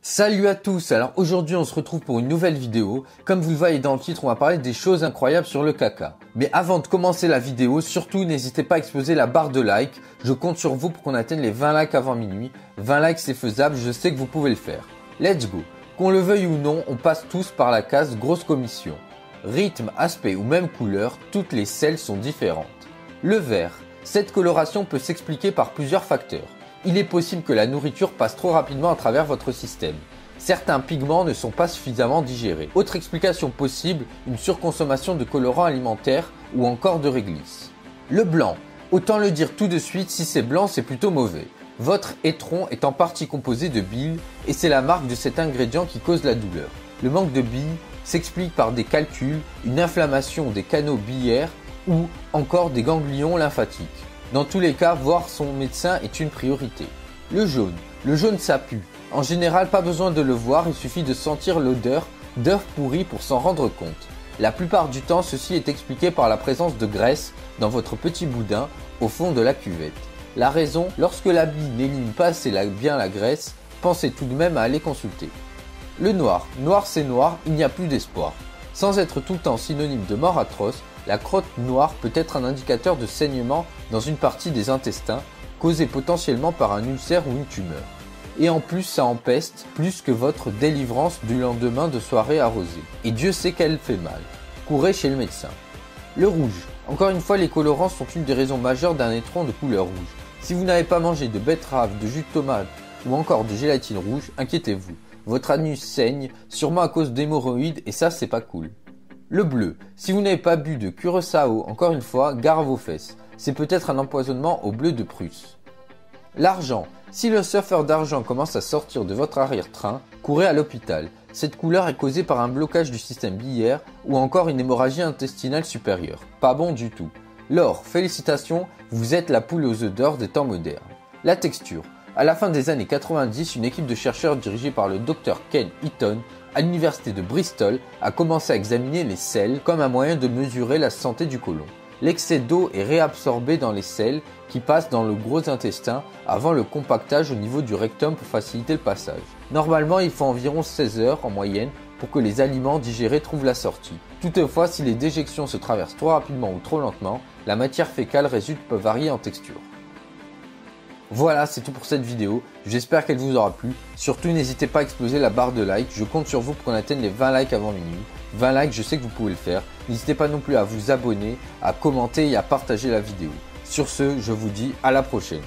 Salut à tous, alors aujourd'hui on se retrouve pour une nouvelle vidéo. Comme vous le voyez dans le titre, on va parler des choses incroyables sur le caca. Mais avant de commencer la vidéo, surtout n'hésitez pas à exploser la barre de like. Je compte sur vous pour qu'on atteigne les 20 likes avant minuit. 20 likes c'est faisable, je sais que vous pouvez le faire. Let's go. Qu'on le veuille ou non, on passe tous par la case grosse commission. Rythme, aspect ou même couleur, toutes les selles sont différentes. Le vert, cette coloration peut s'expliquer par plusieurs facteurs. Il est possible que la nourriture passe trop rapidement à travers votre système. Certains pigments ne sont pas suffisamment digérés. Autre explication possible, une surconsommation de colorants alimentaires ou encore de réglisse. Le blanc, autant le dire tout de suite, si c'est blanc c'est plutôt mauvais. Votre étron est en partie composé de bile et c'est la marque de cet ingrédient qui cause la douleur. Le manque de bile s'explique par des calculs, une inflammation des canaux biliaires ou encore des ganglions lymphatiques. Dans tous les cas, voir son médecin est une priorité. Le jaune ça pue. En général, pas besoin de le voir, il suffit de sentir l'odeur d'œuf pourri pour s'en rendre compte. La plupart du temps, ceci est expliqué par la présence de graisse dans votre petit boudin au fond de la cuvette. La raison, lorsque la bille n'élimine pas assez bien la graisse, pensez tout de même à aller consulter. Le noir c'est noir, il n'y a plus d'espoir. Sans être tout le temps synonyme de mort atroce, la crotte noire peut être un indicateur de saignement dans une partie des intestins, causé potentiellement par un ulcère ou une tumeur. Et en plus, ça empeste plus que votre délivrance du lendemain de soirée arrosée. Et Dieu sait qu'elle fait mal. Courez chez le médecin. Le rouge. Encore une fois, les colorants sont une des raisons majeures d'un étron de couleur rouge. Si vous n'avez pas mangé de betterave, de jus de tomate ou encore de gélatine rouge, inquiétez-vous. Votre anus saigne, sûrement à cause d'hémorroïdes et ça, c'est pas cool. Le bleu. Si vous n'avez pas bu de curaçao, encore une fois, gare à vos fesses. C'est peut-être un empoisonnement au bleu de Prusse. L'argent. Si le surfeur d'argent commence à sortir de votre arrière-train, courez à l'hôpital. Cette couleur est causée par un blocage du système biliaire ou encore une hémorragie intestinale supérieure. Pas bon du tout. L'or. Félicitations, vous êtes la poule aux œufs d'or des temps modernes. La texture. À la fin des années 90, une équipe de chercheurs dirigée par le Dr Ken Eaton à l'université de Bristol a commencé à examiner les selles comme un moyen de mesurer la santé du côlon. L'excès d'eau est réabsorbé dans les selles qui passent dans le gros intestin avant le compactage au niveau du rectum pour faciliter le passage. Normalement, il faut environ 16 heures en moyenne pour que les aliments digérés trouvent la sortie. Toutefois, si les déjections se traversent trop rapidement ou trop lentement, la matière fécale résulte peut varier en texture. Voilà, c'est tout pour cette vidéo, j'espère qu'elle vous aura plu. Surtout n'hésitez pas à exploser la barre de like, je compte sur vous pour qu'on atteigne les 20 likes avant minuit. 20 likes, je sais que vous pouvez le faire. N'hésitez pas non plus à vous abonner, à commenter et à partager la vidéo. Sur ce, je vous dis à la prochaine.